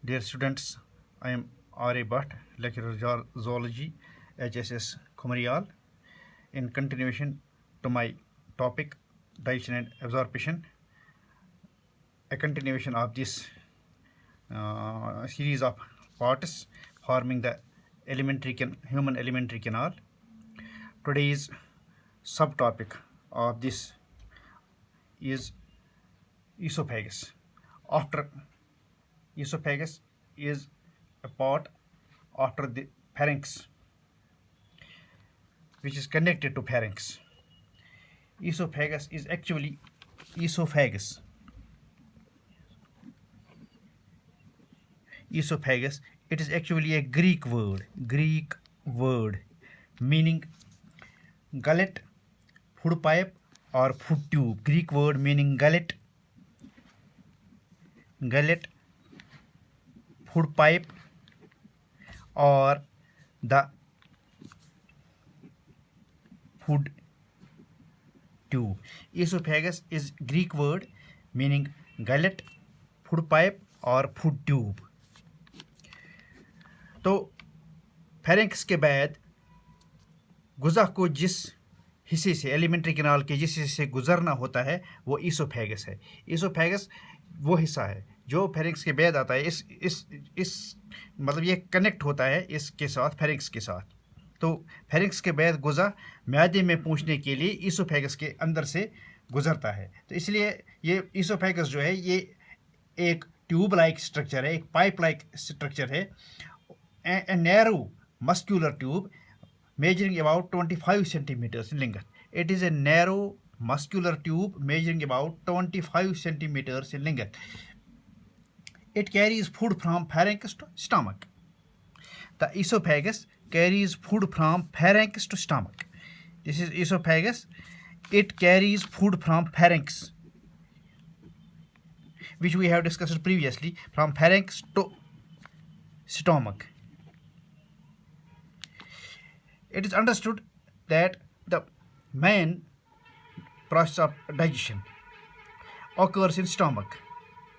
Dear students, I am R.A. Bhatt, lecturer zoology, HSS Khumriyal. In continuation to my topic, digestion and absorption, a continuation of this series of parts forming the human alimentary canal. Today's subtopic of this is esophagus. After esophagus is a part after the pharynx, which is connected to pharynx. Esophagus is actually esophagus. Esophagus, it is actually a Greek word meaning gullet, food pipe or food tube. Greek word meaning gullet, food pipe or the food tube. Esophagus is Greek word meaning gullet, food pipe और food tube. तो pharynx के बाद गुजा को जिस हिस्से से alimentary canal के जिस हिस्से से गुजरना होता है वो ईसोफेगस है. ईसोफेगस वो हिस्सा है जो फेरेंक्स के बाद आता है. इस मतलब ये कनेक्ट होता है इसके साथ, फेरेंक्स के साथ. तो फेरेंक्स के बाद गुजा म्यादे में पहुंचने के लिए ईसोफेगस के अंदर से गुजरता है. तो इसलिए ये ईसोफेगस जो है ये एक ट्यूब लाइक स्ट्रक्चर है, एक पाइप लाइक स्ट्रक्चर है. A narrow muscular tube measuring about 25 centimeters in length. It is a narrow muscular tube measuring about 25 centimeters in length. It carries food from pharynx to stomach. The esophagus carries food from pharynx to stomach. This is esophagus. It carries food from pharynx, which we have discussed previously, from pharynx to stomach. It is understood that the main process of digestion occurs in stomach,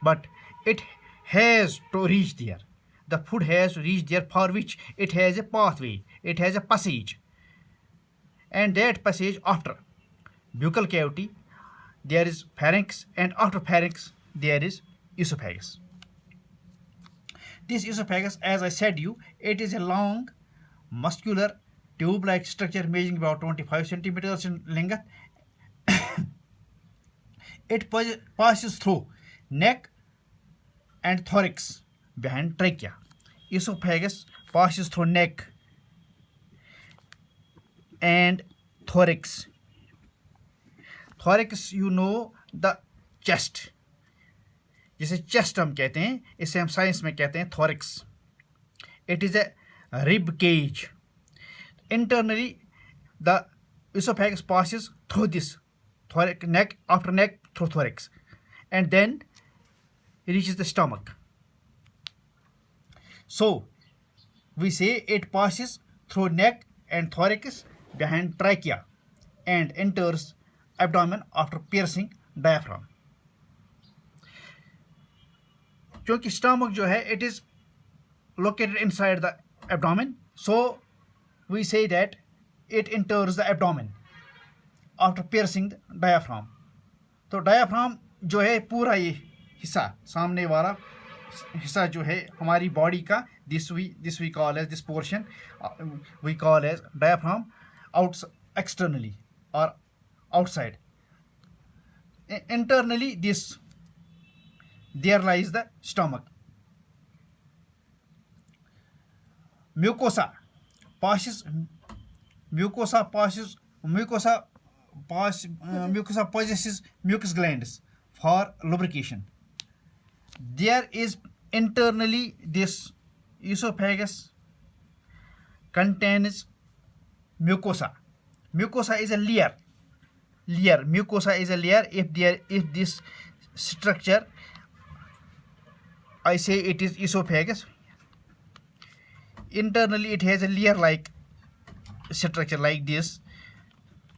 but it has to reach there. The food has to reach there, for which it has a pathway, it has a passage, and that passage after buccal cavity there is pharynx, and after pharynx there is esophagus. This esophagus, as I said you, it is a long muscular tube-like structure measuring about 25 centimeters in length. It passes through neck and thorax behind trachea. Esophagus passes through neck and thorax. Thorax, you know, the chest. जिसे chest हम कहते हैं, इसे हम science में कहते हैं thorax. It is a rib cage. Internally, the esophagus passes through this thorax, neck, after neck through thorax, and then reaches the stomach. So we say it passes through neck and thorax behind trachea and enters abdomen after piercing diaphragm. क्योंकि stomach जो है, it is located inside the abdomen, so we say that it enters the abdomen after piercing the diaphragm. तो diaphragm जो है पूरा ये हिस्सा, सामने वाला हिस्सा जो है हमारी बॉडी का, this we call as, this portion we call as diaphragm, externally or outside. Internally there lies the stomach. Mucosa possesses mucus glands for lubrication. There is internally, this esophagus contains mucosa. Mucosa is a layer. Mucosa is a layer. If this structure, I say it is esophagus, internally it has a layer like structure like this.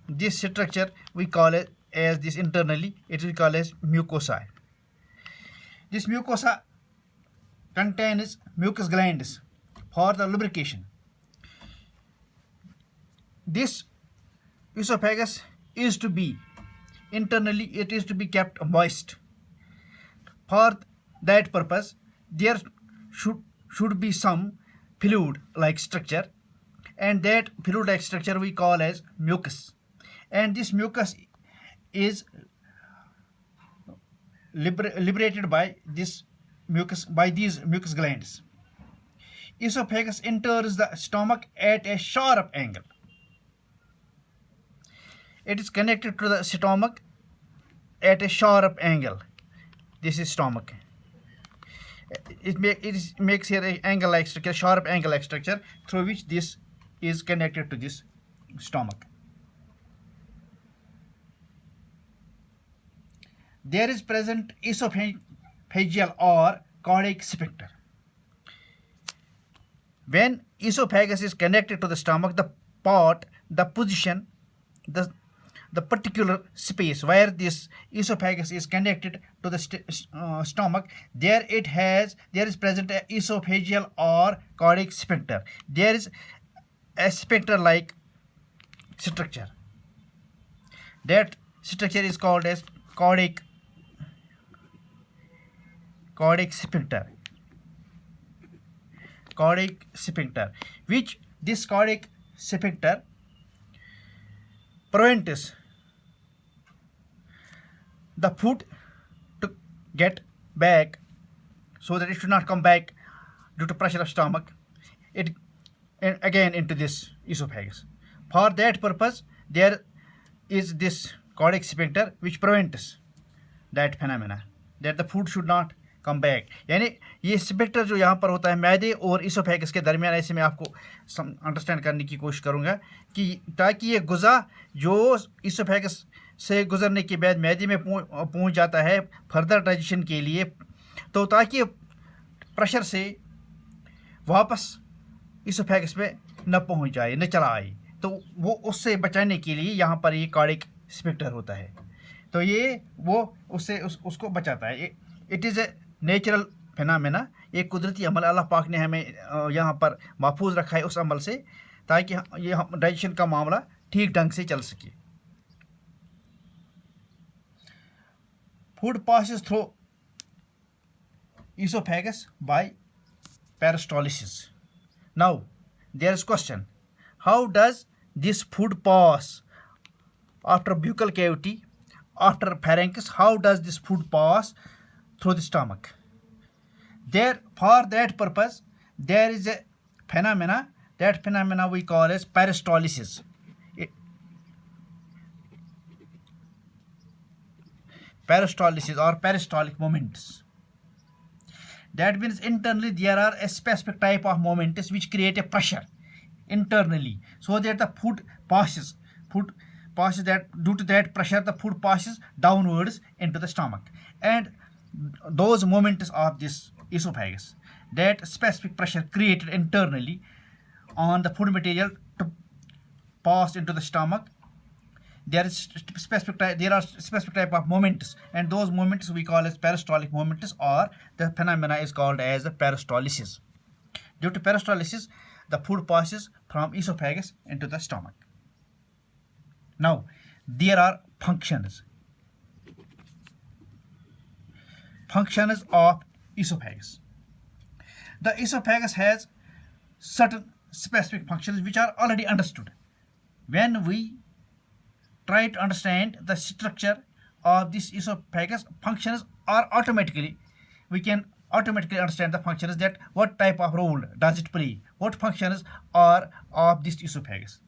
This structure we call it as, this internally it we call as mucosa. This mucosa contains mucus glands for the lubrication. This esophagus is to be internally, it is to be kept moist. For that purpose, there should be some fluid like structure, and that fluid like structure we call as mucus, and this mucus is liberated by these mucus glands. Esophagus enters the stomach at a sharp angle. It is connected to the stomach at a sharp angle. This is stomach. It makes here an angle like structure, sharp angle like structure, through which this is connected to this stomach. There is present esophageal or choric sphincter. When esophagus is connected to the stomach, the position, the particular space where this esophagus is connected to the stomach, there is present a esophageal or choric sphincter. There is a sphincter like structure. That structure is called as choric sphincter. Choric sphincter, which this choric sphincter prevents the food to get back, so that it should not come back due to pressure of stomach it and again into this esophagus. For that purpose, there is this choric sphincter which prevents that phenomena, that the food should not come back. यानी ये Spectre जो यहाँ पर होता है मैदे और oesophagus के दरमियान, ऐसे मैं आपको अंडरस्टैंड करने की कोशिश करूँगा कि ताकि ये गुज़ा जो इसोफेगस से गुज़रने के बाद मैदे में पहुँच जाता है फर्दर डाइजेशन के लिए, तो ताकि प्रेशर से वापस इसोफेगस में न पहुँच जाए, न चला आए, तो वो उससे बचाने के लिए यहाँ पर ये चोरिक स्फिंक्टर होता है. तो ये वो उससे उसको बचाता है. It is a natural phenomena, एक कुदरती अमल अल्लाह पाक ने हमें यहाँ पर महफूज रखा है उस अमल से, ताकि ये डाइजेशन का मामला ठीक ढंग से चल सके. Food passes through esophagus by peristalsis. Now there is question, how does this food pass after buccal cavity, after pharynx? How does this food pass through the stomach? There, for that purpose, there is a phenomena. That phenomena we call as peristalsis. Peristalsis or peristaltic moments. That means internally there are a specific type of moments which create a pressure internally, so that the food passes that due to that pressure the food passes downwards into the stomach, and those moments of this esophagus, that specific pressure created internally on the food material to pass into the stomach, there are specific type of moments, and those moments we call as peristaltic moments, or the phenomena is called as the peristalsis. Due to peristalsis, the food passes from esophagus into the stomach. Now there are functions of esophagus. The esophagus has certain specific functions which are already understood. When we try to understand the structure of this esophagus, functions are we can automatically understand the functions, that what type of role does it play, what functions are of this esophagus.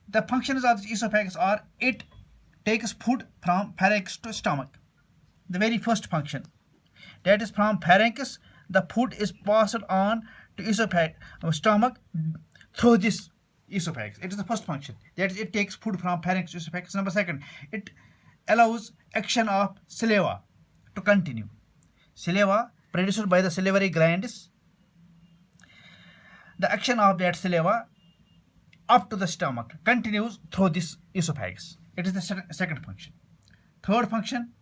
The functions of the esophagus are, it takes food from pharynx to stomach. The very first function, that is from pharynx the food is passed on to stomach through this esophagus. It is the first function, that is, it takes food from pharynx to esophagus. Number second, it allows action of saliva to continue. Saliva produced by the salivary glands, the action of that saliva up to the stomach continues through this esophagus. It is the second function. Third function,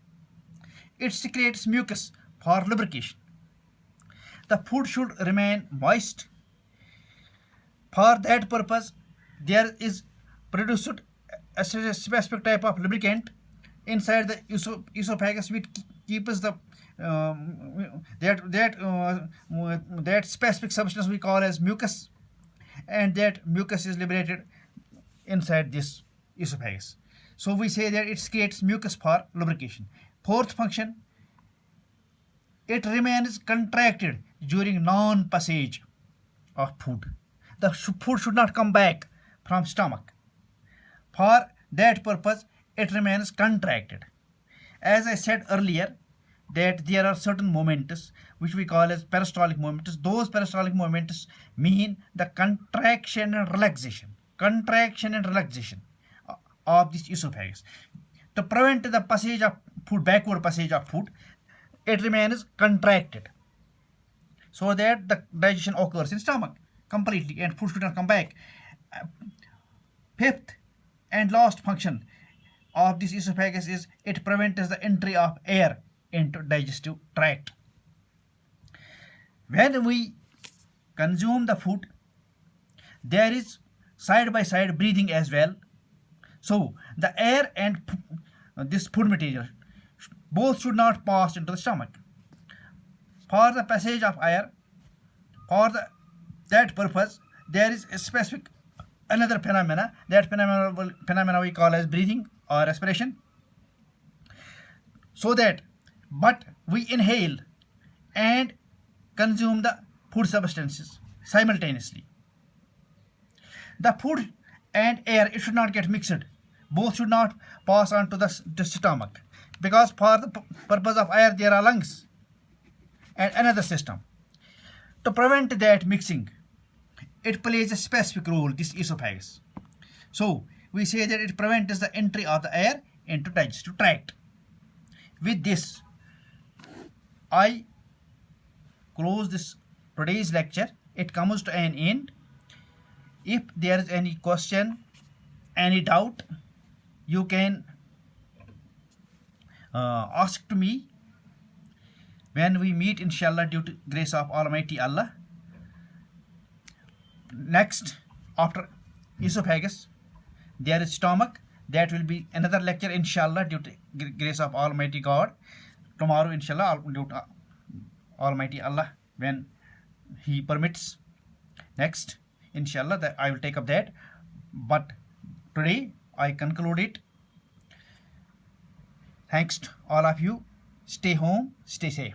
it secretes mucus for lubrication. the food should remain moist. For that purpose, there is produced a specific type of lubricant inside the esophagus which keeps the that specific substance we call as mucus, and that mucus is liberated inside this esophagus. So we say that it creates mucus for lubrication. Fourth function, it remains contracted during non-passage of food. The food should not come back from stomach. For that purpose, it remains contracted. As I said earlier, that there are certain moments which we call as peristaltic moments. Those peristaltic moments mean the contraction and relaxation. Contraction and relaxation of this esophagus. To prevent the passage of food, backward passage of food, it remains contracted so that the digestion occurs in stomach completely and food should not come back. Fifth and last function of this esophagus is it prevents the entry of air into digestive tract. When we consume the food, there is side by side breathing as well. So the air and this food material both should not pass into the stomach. For the passage of air, for that purpose, there is a specific another phenomena. That phenomena we call as breathing or respiration. So that, but we inhale and consume the food substances simultaneously. The food and air, it should not get mixed. Both should not pass on to the stomach, because for the purpose of air there are lungs and another system. To prevent that mixing, it plays a specific role, this esophagus. So we say that it prevents the entry of the air into digestive tract. With this, I close this today's lecture. It comes to an end. If there is any question, any doubt, you can ask to me when we meet, inshallah, due to grace of Almighty Allah. Next, after esophagus, there is stomach. That will be another lecture, inshallah, due to grace of Almighty God. Tomorrow, inshallah, due to Almighty Allah, when He permits. Next, inshallah, that I will take up that. But today I conclude it. Thanks to all of you. Stay home, stay safe.